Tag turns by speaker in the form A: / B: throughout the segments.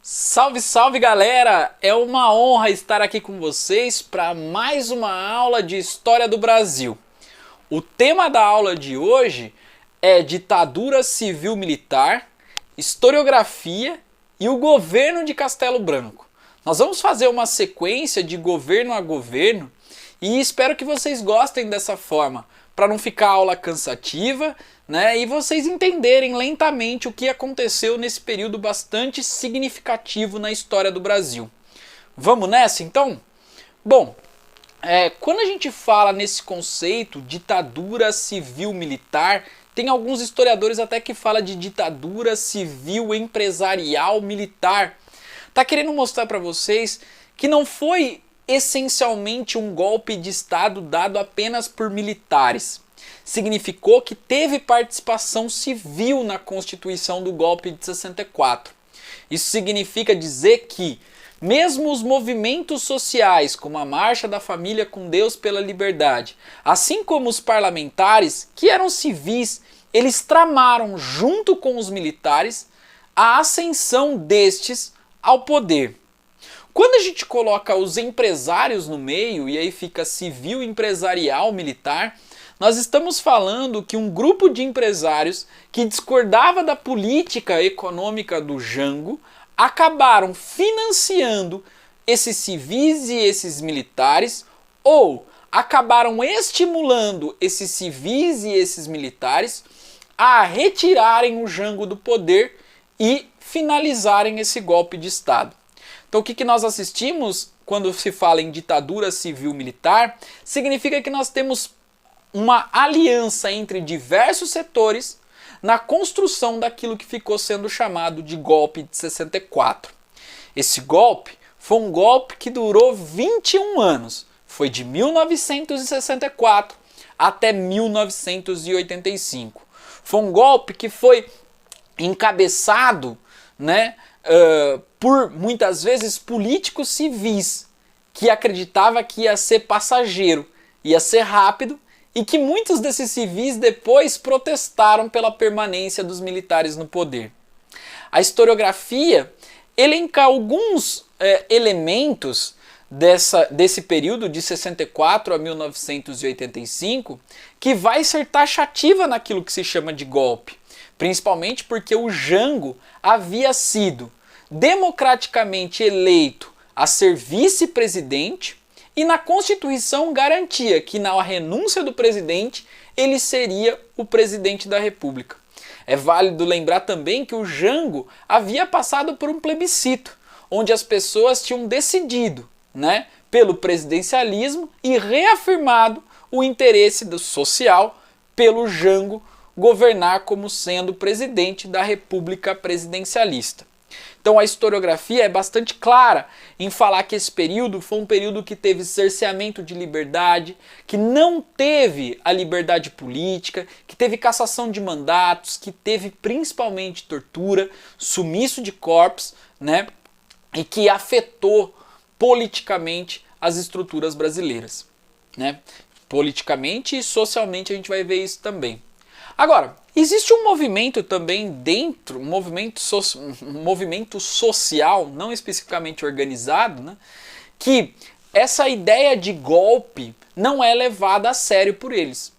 A: Salve, salve galera! É uma honra estar aqui com vocês para mais uma aula de História do Brasil. O tema da aula de hoje é ditadura civil-militar, historiografia e o governo de Castelo Branco. Nós vamos fazer uma sequência de governo a governo e espero que vocês gostem dessa forma, para não ficar a aula cansativa, né? E vocês entenderem lentamente o que aconteceu nesse período bastante significativo na história do Brasil. Vamos nessa então? Bom, quando a gente fala nesse conceito ditadura civil-militar, tem alguns historiadores até que falam de ditadura civil empresarial militar. Tá querendo mostrar para vocês que não foi essencialmente um golpe de Estado dado apenas por militares. Significou que teve participação civil na constituição do golpe de 64. Isso significa dizer que, mesmo os movimentos sociais, como a Marcha da Família com Deus pela Liberdade, assim como os parlamentares, que eram civis, eles tramaram, junto com os militares, a ascensão destes ao poder. Quando a gente coloca os empresários no meio, e aí fica civil, empresarial, militar, nós estamos falando que um grupo de empresários que discordava da política econômica do Jango acabaram financiando esses civis e esses militares, ou acabaram estimulando esses civis e esses militares a retirarem o Jango do poder e finalizarem esse golpe de Estado. Então o que nós assistimos quando se fala em ditadura civil-militar significa que nós temos uma aliança entre diversos setores na construção daquilo que ficou sendo chamado de golpe de 64. Esse golpe foi um golpe que durou 21 anos, foi de 1964 até 1985. Foi um golpe que foi encabeçado, por muitas vezes políticos civis que acreditavam que ia ser passageiro, ia ser rápido, e que muitos desses civis depois protestaram pela permanência dos militares no poder. A historiografia elenca alguns elementos desse período de 64 a 1985 que vai ser taxativa naquilo que se chama de golpe, principalmente porque o Jango havia sido democraticamente eleito a ser vice-presidente e na Constituição garantia que na renúncia do presidente ele seria o presidente da República. É válido lembrar também que o Jango havia passado por um plebiscito, onde as pessoas tinham decidido, pelo presidencialismo e reafirmado o interesse social pelo Jango governar como sendo presidente da República Presidencialista. Então a historiografia é bastante clara em falar que esse período foi um período que teve cerceamento de liberdade, que não teve a liberdade política, que teve cassação de mandatos, que teve principalmente tortura, sumiço de corpos, e que afetou politicamente as estruturas brasileiras. Politicamente e socialmente a gente vai ver isso também. Agora, existe um movimento também dentro, um movimento social, não especificamente organizado, que essa ideia de golpe não é levada a sério por eles.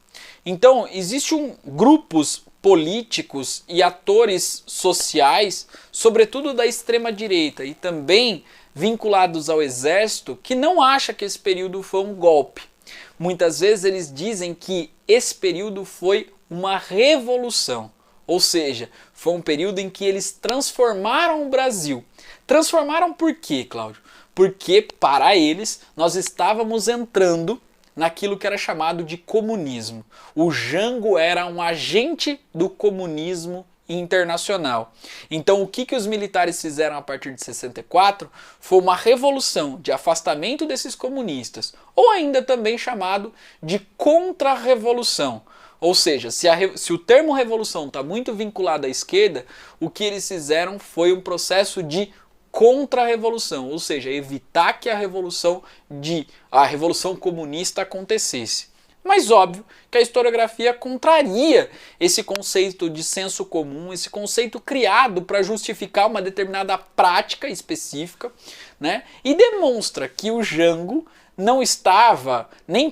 A: Então, existem grupos políticos e atores sociais, sobretudo da extrema-direita e também vinculados ao exército, que não acham que esse período foi um golpe. Muitas vezes eles dizem que esse período foi uma revolução, ou seja, foi um período em que eles transformaram o Brasil. Transformaram por quê, Cláudio? Porque, para eles, nós estávamos entrando naquilo que era chamado de comunismo. O Jango era um agente do comunismo internacional. Então o que os militares fizeram a partir de 64 foi uma revolução de afastamento desses comunistas, ou ainda também chamado de contra-revolução. Ou seja, se o termo revolução está muito vinculado à esquerda, o que eles fizeram foi um processo de contra-revolução, ou seja, evitar que a revolução comunista acontecesse. Mas óbvio que a historiografia contraria esse conceito de senso comum, esse conceito criado para justificar uma determinada prática específica, né? E demonstra que o Jango não estava nem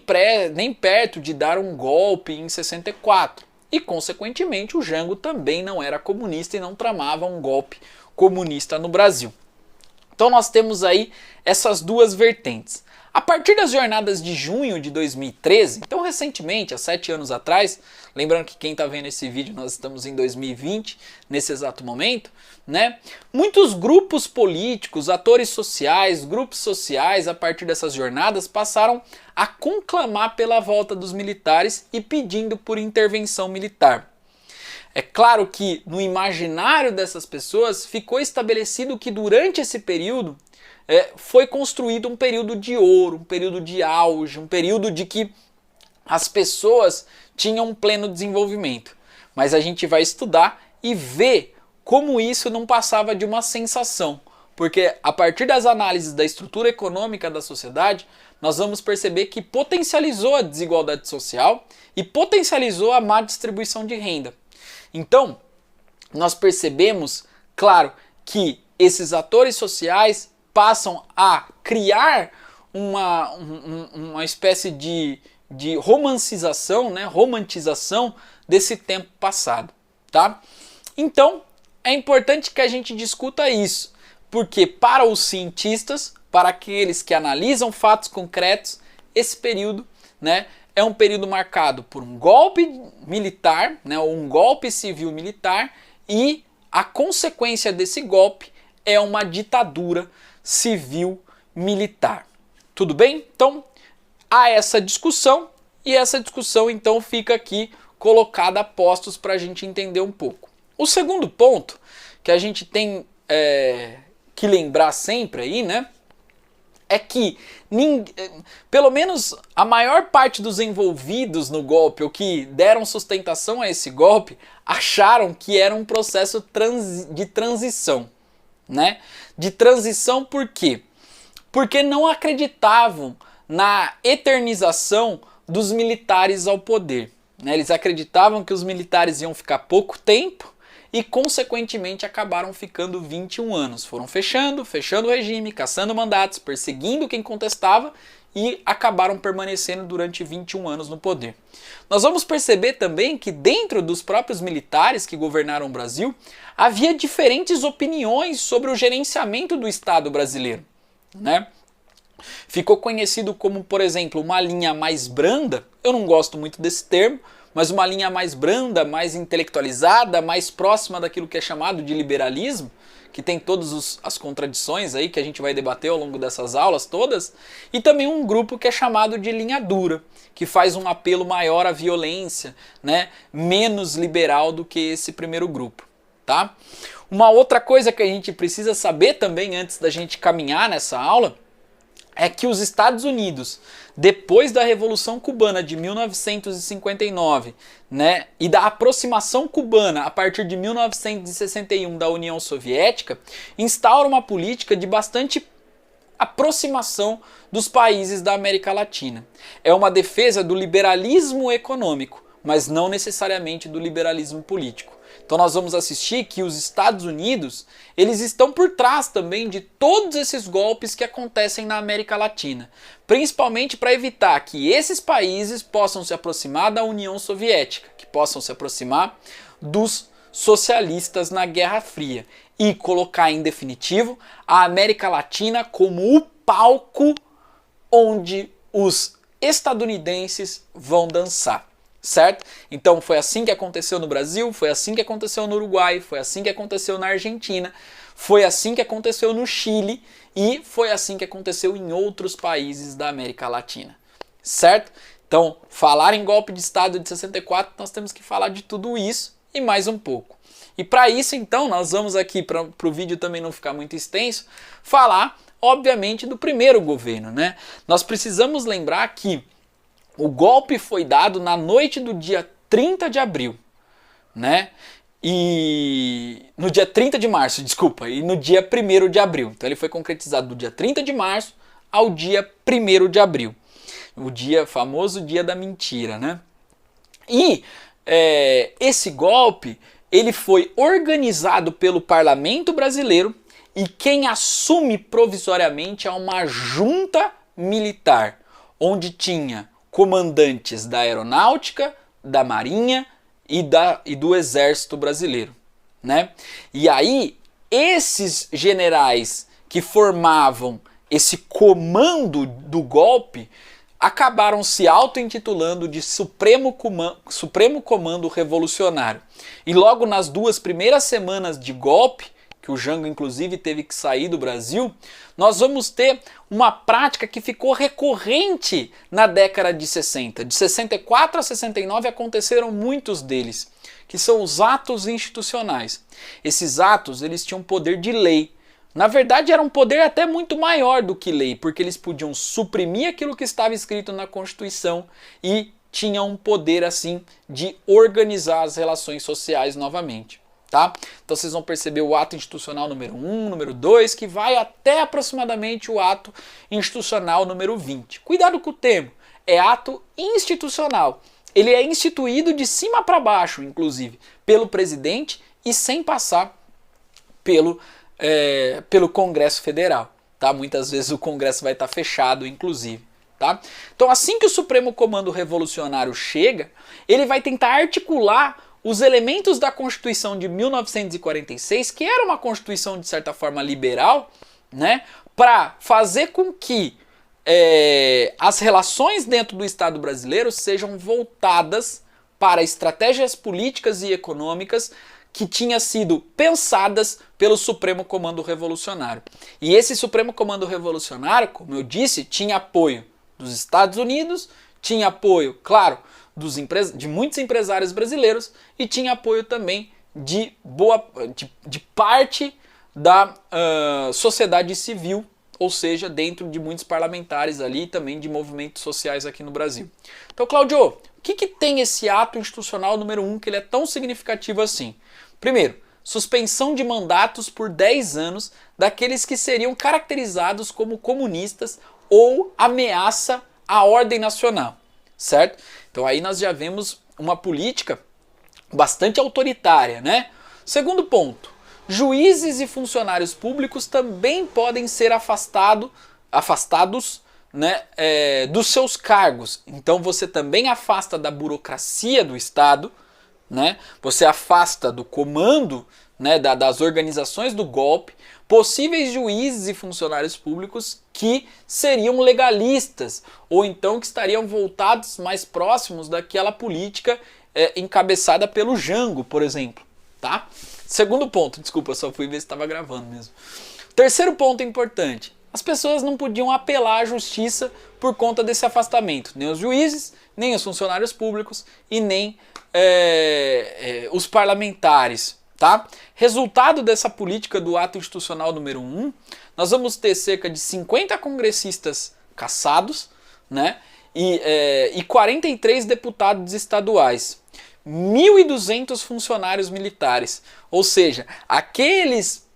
A: perto de dar um golpe em 64. E, consequentemente, o Jango também não era comunista e não tramava um golpe comunista no Brasil. Então nós temos aí essas duas vertentes. A partir das jornadas de junho de 2013, então recentemente, há 7 anos atrás, lembrando que quem está vendo esse vídeo, nós estamos em 2020, nesse exato momento, né? Muitos grupos políticos, atores sociais, grupos sociais, a partir dessas jornadas, passaram a conclamar pela volta dos militares e pedindo por intervenção militar. É claro que no imaginário dessas pessoas ficou estabelecido que durante esse período foi construído um período de ouro, um período de auge, um período de que as pessoas tinham um pleno desenvolvimento. Mas a gente vai estudar e ver como isso não passava de uma sensação. Porque a partir das análises da estrutura econômica da sociedade, nós vamos perceber que potencializou a desigualdade social e potencializou a má distribuição de renda. Então, nós percebemos, claro, que esses atores sociais passam a criar uma espécie de romancização, né, romantização desse tempo passado, tá? Então, é importante que a gente discuta isso, porque para os cientistas, para aqueles que analisam fatos concretos, esse período, né, é um período marcado por um golpe militar, né, ou um golpe civil militar, e a consequência desse golpe é uma ditadura civil militar. Tudo bem? Então, há essa discussão, e essa discussão então fica aqui colocada a postos para a gente entender um pouco. O segundo ponto que a gente tem que lembrar sempre aí, né, é que pelo menos a maior parte dos envolvidos no golpe, ou que deram sustentação a esse golpe, acharam que era um processo de transição, né? De transição por quê? Porque não acreditavam na eternização dos militares ao poder, né? Eles acreditavam que os militares iam ficar pouco tempo e, consequentemente, acabaram ficando 21 anos. Foram fechando o regime, caçando mandatos, perseguindo quem contestava e acabaram permanecendo durante 21 anos no poder. Nós vamos perceber também que dentro dos próprios militares que governaram o Brasil, havia diferentes opiniões sobre o gerenciamento do Estado brasileiro, né? Ficou conhecido como, por exemplo, uma linha mais branda, eu não gosto muito desse termo, mas uma linha mais branda, mais intelectualizada, mais próxima daquilo que é chamado de liberalismo, que tem todas as contradições aí que a gente vai debater ao longo dessas aulas todas, e também um grupo que é chamado de linha dura, que faz um apelo maior à violência, né, menos liberal do que esse primeiro grupo, tá? Uma outra coisa que a gente precisa saber também antes da gente caminhar nessa aula é que os Estados Unidos, depois da Revolução Cubana de 1959, né, e da aproximação cubana a partir de 1961 da União Soviética, instaura uma política de bastante aproximação dos países da América Latina. É uma defesa do liberalismo econômico, mas não necessariamente do liberalismo político. Então nós vamos assistir que os Estados Unidos, eles estão por trás também de todos esses golpes que acontecem na América Latina, principalmente para evitar que esses países possam se aproximar da União Soviética, que possam se aproximar dos socialistas na Guerra Fria e colocar em definitivo a América Latina como o palco onde os estadunidenses vão dançar. Certo? Então foi assim que aconteceu no Brasil, foi assim que aconteceu no Uruguai, foi assim que aconteceu na Argentina, foi assim que aconteceu no Chile e foi assim que aconteceu em outros países da América Latina. Certo? Então, falar em golpe de Estado de 64, nós temos que falar de tudo isso e mais um pouco. E para isso, então, nós vamos aqui, para o vídeo também não ficar muito extenso, falar, obviamente, do primeiro governo, né? Nós precisamos lembrar que o golpe foi dado na noite do dia 30 de abril, né? E no dia 30 de março, desculpa, e no dia 1º de abril. Então ele foi concretizado do dia 30 de março ao dia 1º de abril. O famoso dia da mentira, né? E esse golpe, ele foi organizado pelo Parlamento Brasileiro e quem assume provisoriamente é uma junta militar, onde tinha comandantes da Aeronáutica, da Marinha e do Exército Brasileiro, né? E aí, esses generais que formavam esse comando do golpe acabaram se auto-intitulando de Supremo Comando Revolucionário. E logo nas 2 primeiras semanas de golpe, que o Jango inclusive teve que sair do Brasil, nós vamos ter uma prática que ficou recorrente na década de 60. De 64 a 69 aconteceram muitos deles, que são os atos institucionais. Esses atos, eles tinham poder de lei. Na verdade, era um poder até muito maior do que lei, porque eles podiam suprimir aquilo que estava escrito na Constituição e tinham um poder, assim, de organizar as relações sociais novamente. Tá? Então vocês vão perceber o ato institucional número 1, número 2, que vai até aproximadamente o ato institucional número 20. Cuidado com o termo, é ato institucional. Ele é instituído de cima para baixo, inclusive, pelo presidente e sem passar pelo Congresso Federal. Tá? Muitas vezes o Congresso vai estar fechado, inclusive. Tá? Então assim que o Supremo Comando Revolucionário chega, ele vai tentar articular os elementos da Constituição de 1946, que era uma Constituição de certa forma liberal, né, para fazer com que as relações dentro do Estado brasileiro sejam voltadas para estratégias políticas e econômicas que tinham sido pensadas pelo Supremo Comando Revolucionário. E esse Supremo Comando Revolucionário, como eu disse, tinha apoio dos Estados Unidos, tinha apoio, claro, de muitos empresários brasileiros e tinha apoio também de parte da sociedade civil, ou seja, dentro de muitos parlamentares ali e também de movimentos sociais aqui no Brasil. Então, Cláudio, o que tem esse ato institucional número 1 que ele é tão significativo assim? Primeiro, suspensão de mandatos por 10 anos daqueles que seriam caracterizados como comunistas ou ameaça à ordem nacional, certo? Então aí nós já vemos uma política bastante autoritária, né? Segundo ponto, juízes e funcionários públicos também podem ser afastados, né, dos seus cargos. Então você também afasta da burocracia do Estado, né? Você afasta do comando, né, das organizações do golpe, possíveis juízes e funcionários públicos que seriam legalistas ou então que estariam voltados mais próximos daquela política encabeçada pelo Jango, por exemplo. Tá? Segundo ponto, desculpa, só fui ver se estava gravando mesmo. Terceiro ponto importante, as pessoas não podiam apelar à justiça por conta desse afastamento, nem os juízes, nem os funcionários públicos e nem os parlamentares. Tá? Resultado dessa política do ato institucional número 1, nós vamos ter cerca de 50 congressistas cassados, né? E 43 deputados estaduais, 1.200 funcionários militares, ou seja, aqueles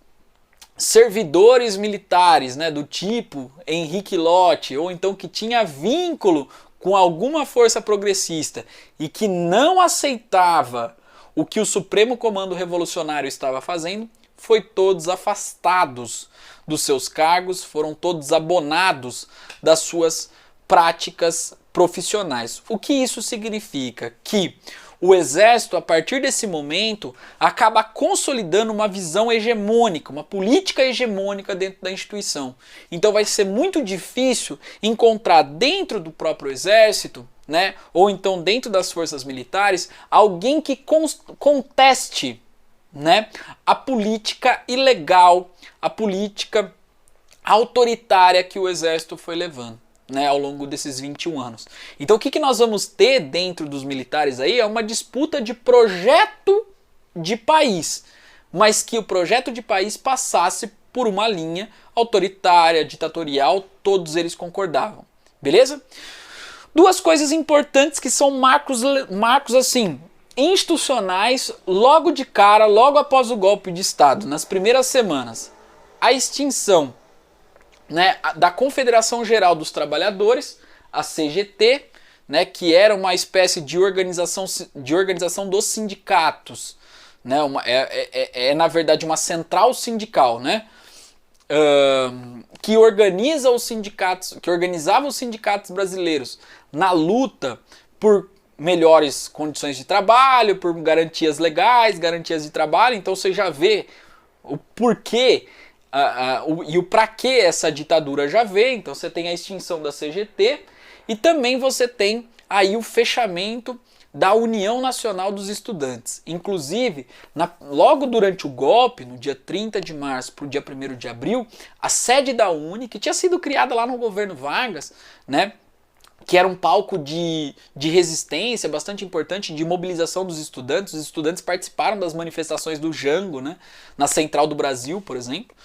A: servidores militares, né, do tipo Henrique Lott, ou então que tinha vínculo com alguma força progressista e que não aceitava o que o Supremo Comando Revolucionário estava fazendo, foi todos afastados dos seus cargos, foram todos abonados das suas práticas profissionais. O que isso significa? Que o Exército, a partir desse momento, acaba consolidando uma visão hegemônica, uma política hegemônica dentro da instituição. Então vai ser muito difícil encontrar dentro do próprio Exército, né, ou então dentro das forças militares, alguém que conteste, né, a política ilegal, a política autoritária que o Exército foi levando, né, ao longo desses 21 anos. Então o que nós vamos ter dentro dos militares aí é uma disputa de projeto de país, mas que o projeto de país passasse por uma linha autoritária, ditatorial, todos eles concordavam. Beleza? Duas coisas importantes que são marcos assim, institucionais, logo de cara, logo após o golpe de Estado, nas primeiras semanas. A extinção, né, da Confederação Geral dos Trabalhadores, a CGT, né, que era uma espécie de organização dos sindicatos, né, na verdade uma central sindical, né, que organizava os sindicatos brasileiros na luta por melhores condições de trabalho, por garantias legais, garantias de trabalho. Então você já vê o porquê e o pra que essa ditadura já veio. Então você tem a extinção da CGT e também você tem aí o fechamento da União Nacional dos Estudantes. Inclusive, logo durante o golpe, no dia 30 de março para o dia 1º de abril, a sede da UNE, que tinha sido criada lá no governo Vargas, né, que era um palco de resistência bastante importante, de mobilização dos estudantes. Os estudantes participaram das manifestações do Jango, né, na Central do Brasil, por exemplo.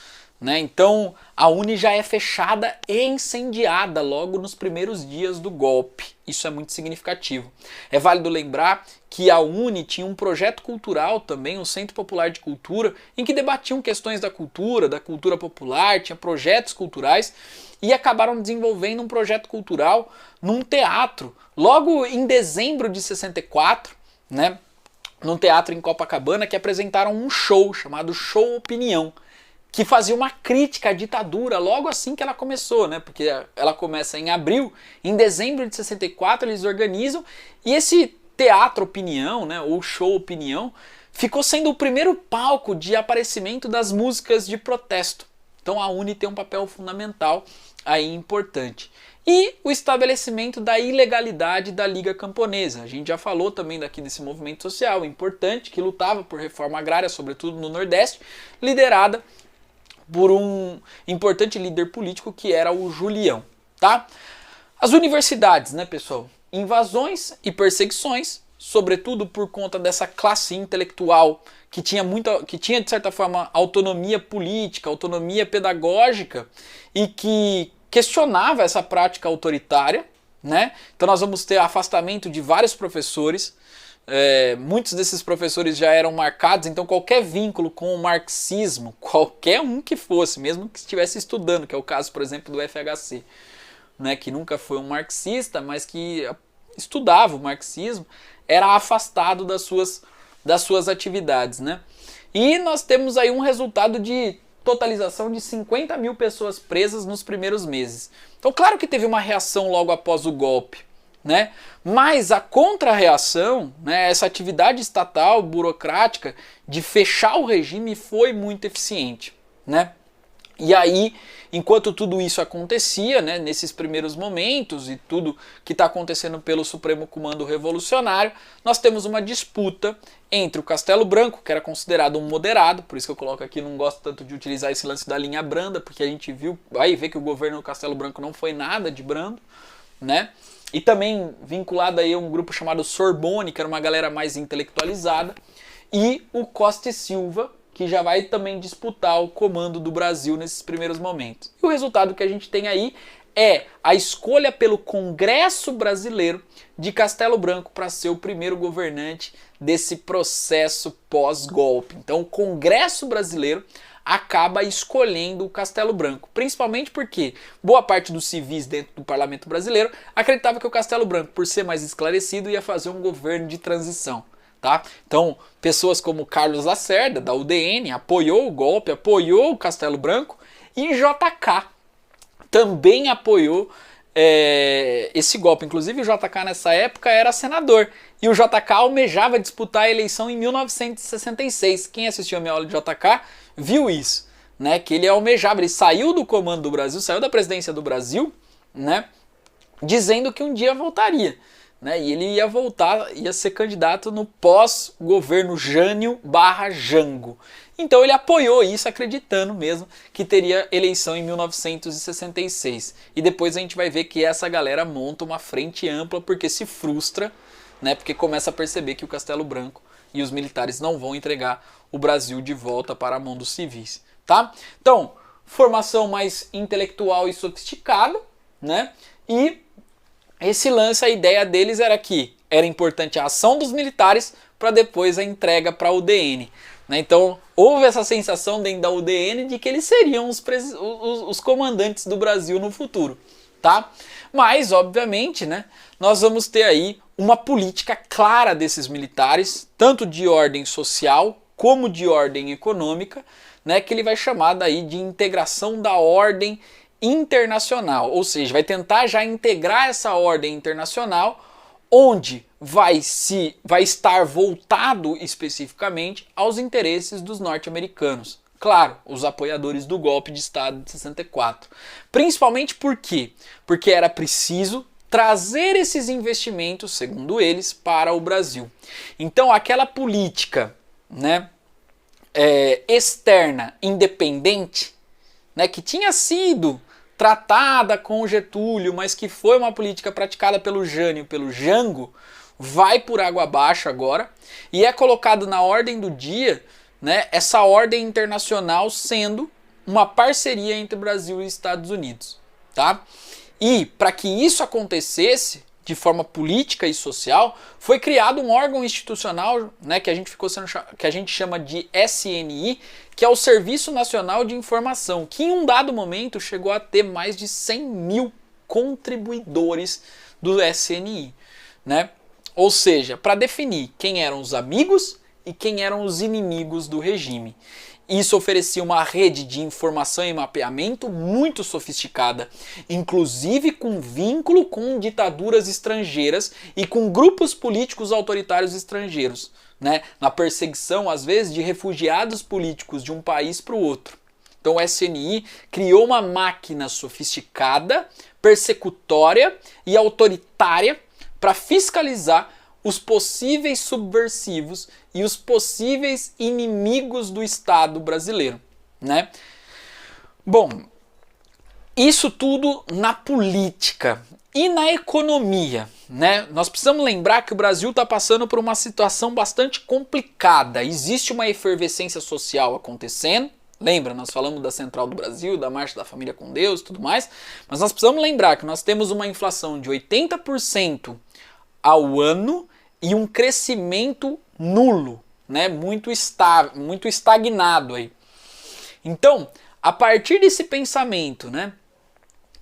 A: Né? Então a UNE já é fechada e incendiada logo nos primeiros dias do golpe. Isso é muito significativo. É válido lembrar que a UNE tinha um projeto cultural também, um Centro Popular de Cultura, em que debatiam questões da cultura popular, tinha projetos culturais e acabaram desenvolvendo um projeto cultural num teatro, logo em dezembro de 64, né? Num teatro em Copacabana, que apresentaram um show chamado Show Opinião, que fazia uma crítica à ditadura logo assim que ela começou, né? Porque ela começa em abril, em dezembro de 64 eles organizam, e esse teatro opinião, né, ou show opinião, ficou sendo o primeiro palco de aparecimento das músicas de protesto. Então a UNE tem um papel fundamental aí importante. E o estabelecimento da ilegalidade da Liga Camponesa. A gente já falou também daqui desse movimento social importante que lutava por reforma agrária, sobretudo no Nordeste, liderada por um importante líder político que era o Julião, tá? As universidades, né, pessoal? Invasões e perseguições, sobretudo por conta dessa classe intelectual que tinha de certa forma autonomia política, autonomia pedagógica e que questionava essa prática autoritária, né? Então nós vamos ter afastamento de vários professores. Muitos desses professores já eram marcados, então qualquer vínculo com o marxismo, qualquer um que fosse, mesmo que estivesse estudando, que é o caso, por exemplo, do FHC, né, que nunca foi um marxista, mas que estudava o marxismo, era afastado das suas atividades, né? E nós temos aí um resultado de totalização de 50 mil pessoas presas nos primeiros meses. Então claro que teve uma reação logo após o golpe, né? Mas a contra-reação, né, essa atividade estatal, burocrática, de fechar o regime foi muito eficiente, né? E aí, enquanto tudo isso acontecia, né, nesses primeiros momentos e tudo que está acontecendo pelo Supremo Comando Revolucionário, nós temos uma disputa entre o Castelo Branco, que era considerado um moderado, por isso que eu coloco aqui, não gosto tanto de utilizar esse lance da linha branda, porque a gente vai ver que o governo do Castelo Branco não foi nada de brando, né? E também vinculado aí a um grupo chamado Sorbonne, que era uma galera mais intelectualizada, e o Costa e Silva, que já vai também disputar o comando do Brasil nesses primeiros momentos. E o resultado que a gente tem aí é a escolha pelo Congresso Brasileiro de Castelo Branco para ser o primeiro governante desse processo pós-golpe. Então o Congresso Brasileiro acaba escolhendo o Castelo Branco, principalmente porque boa parte dos civis dentro do parlamento brasileiro acreditava que o Castelo Branco, por ser mais esclarecido, ia fazer um governo de transição. Tá? Então, pessoas como Carlos Lacerda, da UDN, apoiou o golpe, apoiou o Castelo Branco, e JK também apoiou esse golpe. Inclusive o JK nessa época era senador, e o JK almejava disputar a eleição em 1966. Quem assistiu a minha aula de JK viu isso, né? Que ele almejava, ele saiu do comando do Brasil, saiu da presidência do Brasil, né? Dizendo que um dia voltaria. Né, e ele ia voltar, ia ser candidato no pós-governo Jânio/Jango. Então ele apoiou isso, acreditando mesmo que teria eleição em 1966. E depois a gente vai ver que essa galera monta uma frente ampla porque se frustra, né, porque começa a perceber que o Castelo Branco e os militares não vão entregar o Brasil de volta para a mão dos civis. Tá? Então, formação mais intelectual e sofisticada, né? E esse lance, a ideia deles era que era importante a ação dos militares para depois a entrega para a UDN. Né? Então houve essa sensação dentro da UDN de que eles seriam os comandantes do Brasil no futuro. tá? Mas, obviamente, né, nós vamos ter aí uma política clara desses militares, tanto de ordem social como de ordem econômica, né, que ele vai chamar daí de integração da ordem internacional, ou seja, vai tentar já integrar essa ordem internacional, onde vai estar voltado especificamente aos interesses dos norte-americanos. Claro, os apoiadores do golpe de Estado de 64. Principalmente por quê? Porque era preciso trazer esses investimentos, segundo eles, para o Brasil. Então aquela política, né, externa independente, né, que tinha sido tratada com o Getúlio, mas que foi uma política praticada pelo Jânio e pelo Jango, vai por água abaixo agora e é colocado na ordem do dia, né, essa ordem internacional sendo uma parceria entre Brasil e Estados Unidos, tá? E para que isso acontecesse de forma política e social, foi criado um órgão institucional, né, que a gente chama de SNI, que é o Serviço Nacional de Informação, que em um dado momento chegou a ter mais de 100 mil contribuidores do SNI, né? Ou seja, para definir quem eram os amigos e quem eram os inimigos do regime. Isso oferecia uma rede de informação e mapeamento muito sofisticada, inclusive com vínculo com ditaduras estrangeiras e com grupos políticos autoritários estrangeiros, né? Na perseguição, às vezes, de refugiados políticos de um país para o outro. Então o SNI criou uma máquina sofisticada, persecutória e autoritária para fiscalizar os possíveis subversivos e os possíveis inimigos do Estado brasileiro, né? Bom, isso tudo na política e na economia, né? Nós precisamos lembrar que o Brasil está passando por uma situação bastante complicada. Existe uma efervescência social acontecendo. Lembra, nós falamos da Central do Brasil, da Marcha da Família com Deus e tudo mais, mas nós precisamos lembrar que nós temos uma inflação de 80% ao ano e um crescimento nulo, né? Muito estagnado aí. Então, a partir desse pensamento, né,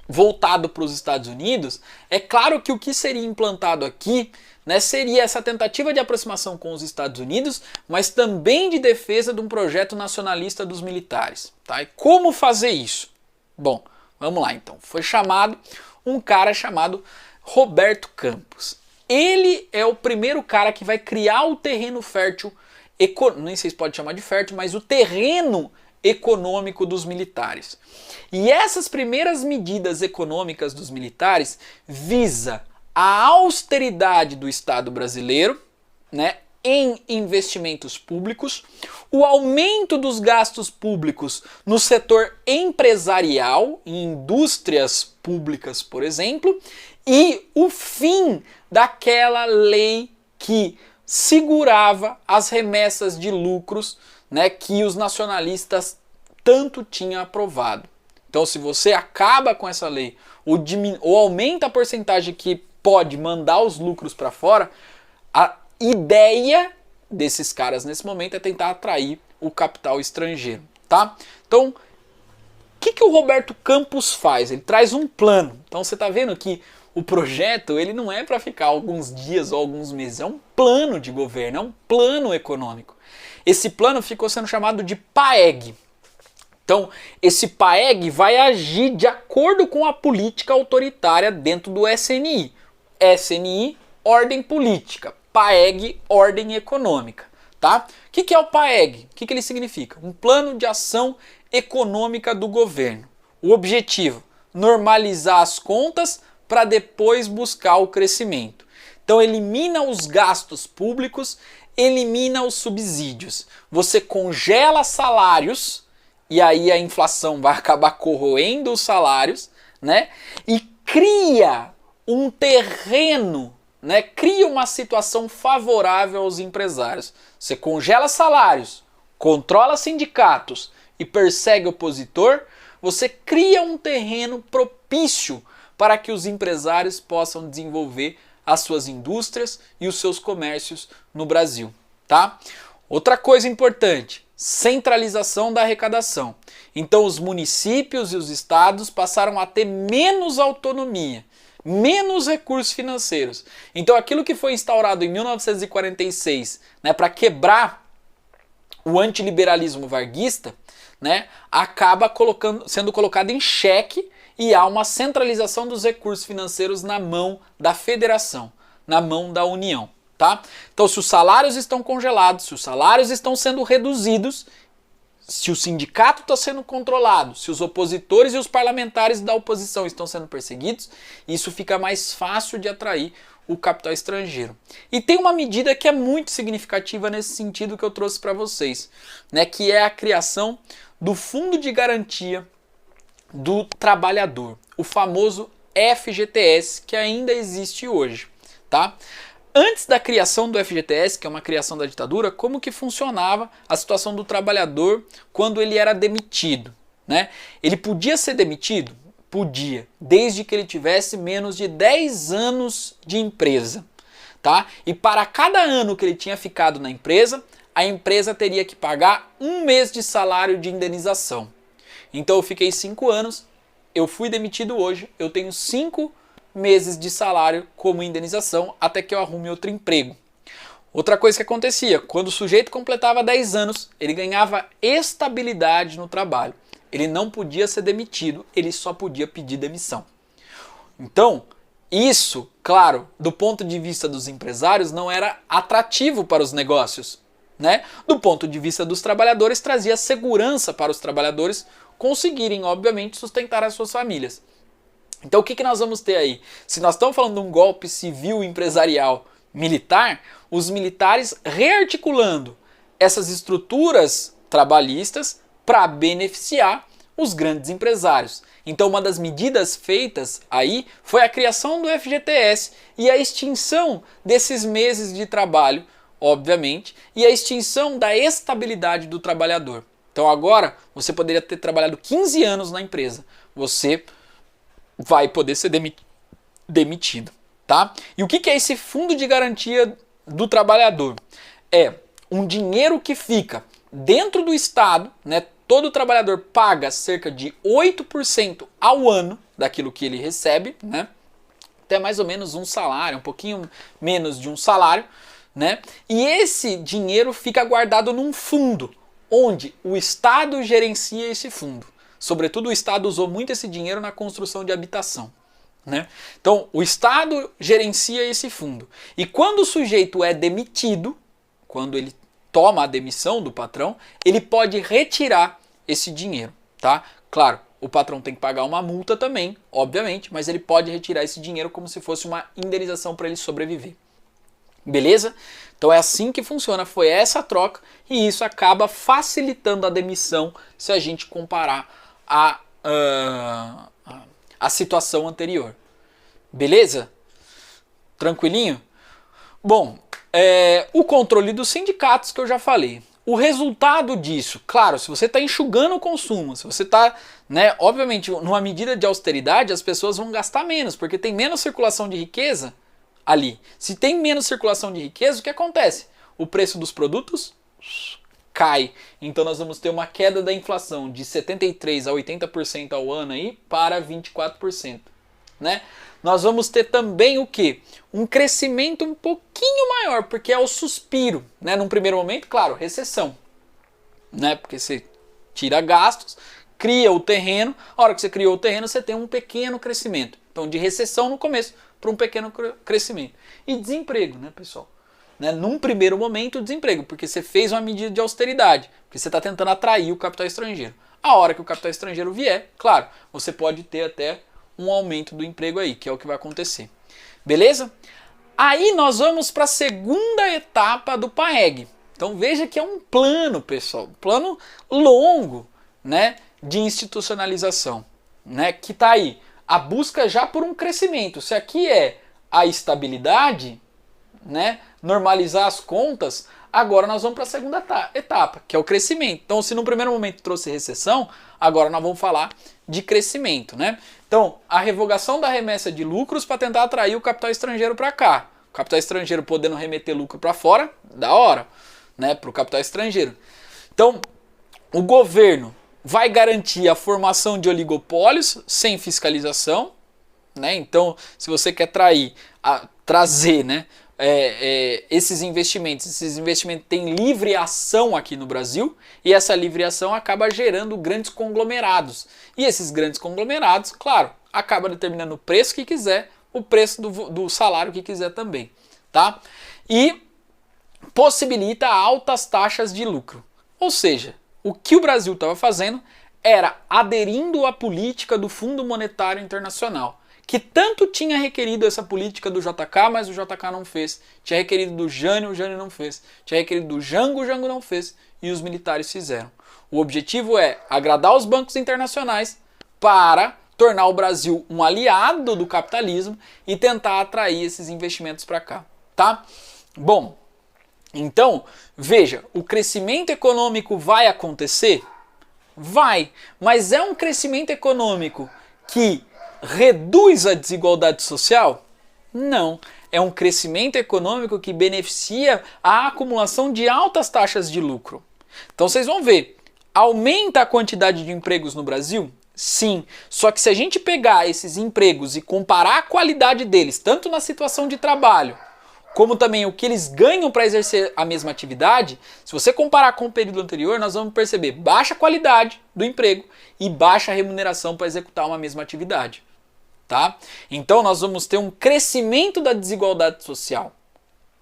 A: voltado para os Estados Unidos, é claro que o que seria implantado aqui, né, seria essa tentativa de aproximação com os Estados Unidos, mas também de defesa de um projeto nacionalista dos militares. Tá? E como fazer isso? Bom, vamos lá então. Foi chamado um cara chamado Roberto Campos. Ele é o primeiro cara que vai criar o terreno fértil, nem sei se pode chamar de fértil, mas o terreno econômico dos militares. E essas primeiras medidas econômicas dos militares visa a austeridade do Estado brasileiro, né, em investimentos públicos, o aumento dos gastos públicos no setor empresarial, em indústrias públicas, por exemplo, e o fim daquela lei que segurava as remessas de lucros, né, que os nacionalistas tanto tinham aprovado. Então, se você acaba com essa lei ou aumenta a porcentagem que pode mandar os lucros para fora, a ideia desses caras nesse momento é tentar atrair o capital estrangeiro, tá? Então, o que o Roberto Campos faz? Ele traz um plano. Então, você está vendo que o projeto ele não é para ficar alguns dias ou alguns meses, é um plano de governo, é um plano econômico. Esse plano ficou sendo chamado de PAEG. Então, esse PAEG vai agir de acordo com a política autoritária dentro do SNI. SNI, ordem política. PAEG, ordem econômica. Tá? O que é o PAEG? O que ele significa? Um plano de ação econômica do governo. O objetivo, normalizar as contas para depois buscar o crescimento. Então elimina os gastos públicos, elimina os subsídios. Você congela salários, e aí a inflação vai acabar corroendo os salários, né? E cria um terreno, né? Cria uma situação favorável aos empresários. Você congela salários, controla sindicatos e persegue opositor, você cria um terreno propício para que os empresários possam desenvolver as suas indústrias e os seus comércios no Brasil, tá? Outra coisa importante, centralização da arrecadação. Então os municípios e os estados passaram a ter menos autonomia, menos recursos financeiros. Então aquilo que foi instaurado em 1946, né, para quebrar o antiliberalismo varguista, né, acaba sendo colocado em xeque e há uma centralização dos recursos financeiros na mão da federação, na mão da União. Tá? Então, se os salários estão congelados, se os salários estão sendo reduzidos, se o sindicato está sendo controlado, se os opositores e os parlamentares da oposição estão sendo perseguidos, isso fica mais fácil de atrair o capital estrangeiro. E tem uma medida que é muito significativa nesse sentido que eu trouxe para vocês, né, que é a criação do Fundo de Garantia do Trabalhador, o famoso FGTS, que ainda existe hoje. Tá? Antes da criação do FGTS, que é uma criação da ditadura, como que funcionava a situação do trabalhador quando ele era demitido, né? Ele podia ser demitido? Podia, desde que ele tivesse menos de 10 anos de empresa, tá? E para cada ano que ele tinha ficado na empresa, a empresa teria que pagar 1 mês de salário de indenização. Então eu fiquei 5 anos, eu fui demitido hoje, eu tenho 5 meses de salário como indenização até que eu arrume outro emprego. Outra coisa que acontecia, quando o sujeito completava 10 anos, ele ganhava estabilidade no trabalho. Ele não podia ser demitido, ele só podia pedir demissão. Então, isso, claro, do ponto de vista dos empresários, não era atrativo para os negócios, né? Do ponto de vista dos trabalhadores, trazia segurança para os trabalhadores conseguirem, obviamente, sustentar as suas famílias. Então o que nós vamos ter aí? Se nós estamos falando de um golpe civil empresarial militar, os militares rearticulando essas estruturas trabalhistas para beneficiar os grandes empresários. Então uma das medidas feitas aí foi a criação do FGTS e a extinção desses meses de trabalho, obviamente, e a extinção da estabilidade do trabalhador. Então agora você poderia ter trabalhado 15 anos na empresa, você vai poder ser demitido, tá? E o que é esse fundo de garantia do trabalhador? É um dinheiro que fica dentro do Estado, né? Todo trabalhador paga cerca de 8% ao ano daquilo que ele recebe, né? Até mais ou menos um salário, um pouquinho menos de um salário, né? E esse dinheiro fica guardado num fundo, onde o Estado gerencia esse fundo. Sobretudo o Estado usou muito esse dinheiro na construção de habitação, né? Então o Estado gerencia esse fundo. E quando o sujeito é demitido, quando ele toma a demissão do patrão, ele pode retirar esse dinheiro, tá? Claro, o patrão tem que pagar uma multa também, obviamente, mas ele pode retirar esse dinheiro como se fosse uma indenização para ele sobreviver. Beleza? Então é assim que funciona, foi essa troca e isso acaba facilitando a demissão se a gente comparar a situação anterior. Beleza? Tranquilinho? Bom, o controle dos sindicatos que eu já falei. O resultado disso, claro, se você está enxugando o consumo, se você está, né, obviamente, numa medida de austeridade, as pessoas vão gastar menos, porque tem menos circulação de riqueza ali. Se tem menos circulação de riqueza, o que acontece? O preço dos produtos cai. Então nós vamos ter uma queda da inflação de 73% a 80% ao ano aí para 24%, né? Nós vamos ter também o quê? Um crescimento um pouquinho maior, porque é o suspiro, né? Num primeiro momento, claro, recessão, né? Porque você tira gastos, cria o terreno, a hora que você criou o terreno, você tem um pequeno crescimento. Então, de recessão no começo para um pequeno crescimento. E desemprego, né, pessoal? Né? Num primeiro momento, desemprego, porque você fez uma medida de austeridade, porque você está tentando atrair o capital estrangeiro. A hora que o capital estrangeiro vier, claro, você pode ter até um aumento do emprego aí, que é o que vai acontecer. Beleza? Aí nós vamos para a segunda etapa do PAEG. Então veja que é um plano, pessoal, um plano longo, né, de institucionalização, né, que está aí. A busca já por um crescimento. Se aqui é a estabilidade, né, normalizar as contas, agora nós vamos para a segunda etapa, que é o crescimento. Então, se no primeiro momento trouxe recessão, agora nós vamos falar de crescimento, né? Então, a revogação da remessa de lucros para tentar atrair o capital estrangeiro para cá. O capital estrangeiro podendo remeter lucro para fora, da hora, né, para o capital estrangeiro. Então, o governo vai garantir a formação de oligopólios sem fiscalização, né? Então, se você quer trazer, né, esses investimentos têm livre ação aqui no Brasil, e essa livre ação acaba gerando grandes conglomerados. E esses grandes conglomerados, claro, acabam determinando o preço que quiser, o preço do salário que quiser também, tá? E possibilita altas taxas de lucro. Ou seja, o que o Brasil estava fazendo era aderindo à política do Fundo Monetário Internacional, que tanto tinha requerido essa política do JK, mas o JK não fez. Tinha requerido do Jânio, o Jânio não fez. Tinha requerido do Jango, o Jango não fez. E os militares fizeram. O objetivo é agradar os bancos internacionais para tornar o Brasil um aliado do capitalismo e tentar atrair esses investimentos para cá, tá? Bom, então, veja, o crescimento econômico vai acontecer? Vai, mas é um crescimento econômico que reduz a desigualdade social? Não. É um crescimento econômico que beneficia a acumulação de altas taxas de lucro. Então vocês vão ver, aumenta a quantidade de empregos no Brasil? Sim. Só que se a gente pegar esses empregos e comparar a qualidade deles, tanto na situação de trabalho, como também o que eles ganham para exercer a mesma atividade, se você comparar com o período anterior, nós vamos perceber baixa qualidade do emprego e baixa remuneração para executar uma mesma atividade. Tá? Então nós vamos ter um crescimento da desigualdade social,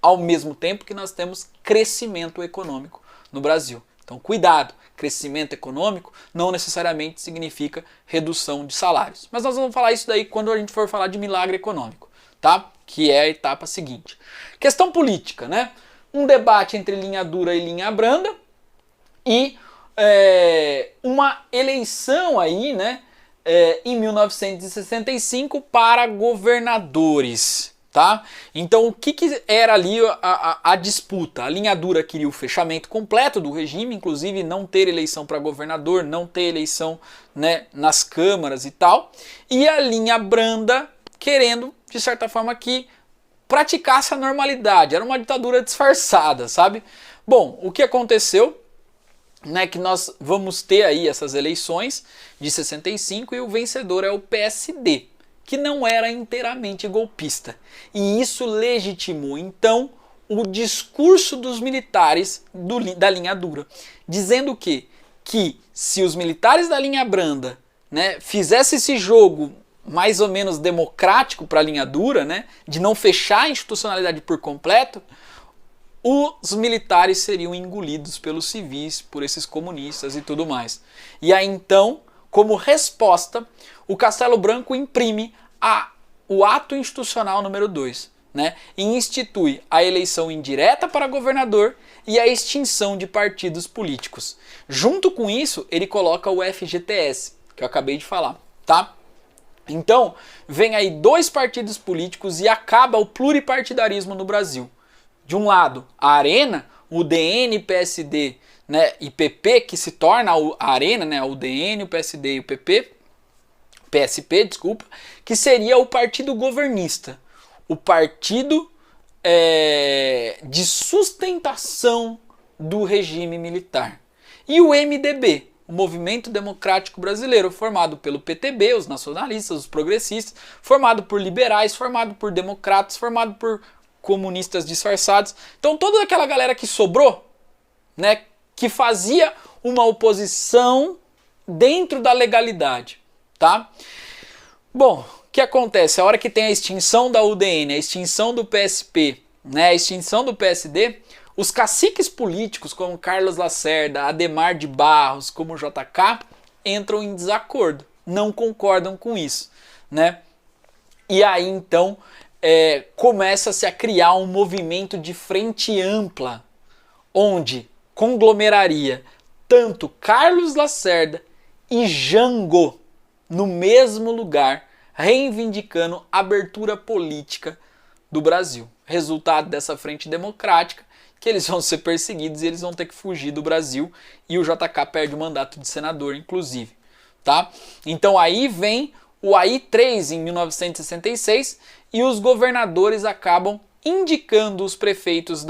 A: ao mesmo tempo que nós temos crescimento econômico no Brasil. Então cuidado, crescimento econômico não necessariamente significa redução de salários. Mas nós vamos falar isso daí quando a gente for falar de milagre econômico, tá? Que é a etapa seguinte. Questão política, né? Um debate entre linha dura e linha branda e uma eleição aí, né? Em 1965 para governadores, tá? Então o que era ali a disputa? A linha dura queria o fechamento completo do regime, inclusive não ter eleição para governador, não ter eleição, né, nas câmaras e tal, e a linha branda querendo, de certa forma, que praticasse a normalidade. Era uma ditadura disfarçada, sabe? Bom, o que aconteceu, né, que nós vamos ter aí essas eleições de 65 e o vencedor é o PSD, que não era inteiramente golpista. E isso legitimou, então, o discurso dos militares da linha dura, dizendo que se os militares da linha branda, né, fizessem esse jogo mais ou menos democrático para a linha dura, né, de não fechar a institucionalidade por completo, os militares seriam engolidos pelos civis, por esses comunistas e tudo mais. E aí então, como resposta, o Castelo Branco imprime o ato institucional número 2, né, e institui a eleição indireta para governador e a extinção de partidos políticos. Junto com isso, ele coloca o FGTS, que eu acabei de falar, tá? Então, vem aí 2 partidos políticos e acaba o pluripartidarismo no Brasil. De um lado, a Arena, o UDN, PSD, né, e PP, que se torna a Arena, né, o UDN, o PSD e o PSP, desculpa, que seria o partido governista, o partido de sustentação do regime militar. E o MDB, o Movimento Democrático Brasileiro, formado pelo PTB, os nacionalistas, os progressistas, formado por liberais, formado por democratas, formado por comunistas disfarçados. Então toda aquela galera que sobrou, né, que fazia uma oposição dentro da legalidade, tá? Bom, o que acontece? A hora que tem a extinção da UDN, a extinção do PSP, né, a extinção do PSD, os caciques políticos como Carlos Lacerda, Adhemar de Barros, como JK, entram em desacordo, não concordam com isso, né? E aí então começa-se a criar um movimento de frente ampla, onde conglomeraria tanto Carlos Lacerda e Jango no mesmo lugar, reivindicando a abertura política do Brasil. Resultado dessa frente democrática, que eles vão ser perseguidos e eles vão ter que fugir do Brasil e o JK perde o mandato de senador, inclusive, tá? Então aí vem o AI-3 em 1966 e os governadores acabam indicando os prefeitos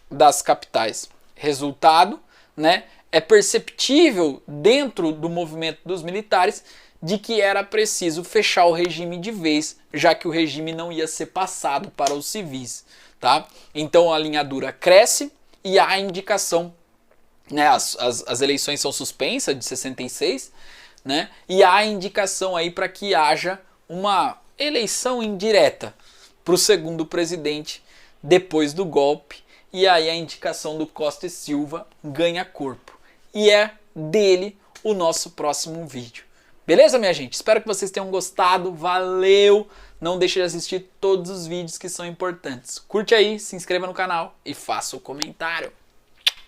A: das capitais. Resultado, né, é perceptível dentro do movimento dos militares de que era preciso fechar o regime de vez, já que o regime não ia ser passado para os civis, tá? Então a linha dura cresce e há a indicação, né, as eleições são suspensas de 66, né, e há a indicação aí para que haja uma eleição indireta para o segundo presidente depois do golpe, e aí a indicação do Costa e Silva ganha corpo. E é dele o nosso próximo vídeo. Beleza, minha gente? Espero que vocês tenham gostado. Valeu! Não deixe de assistir todos os vídeos que são importantes. Curte aí, se inscreva no canal e faça o comentário.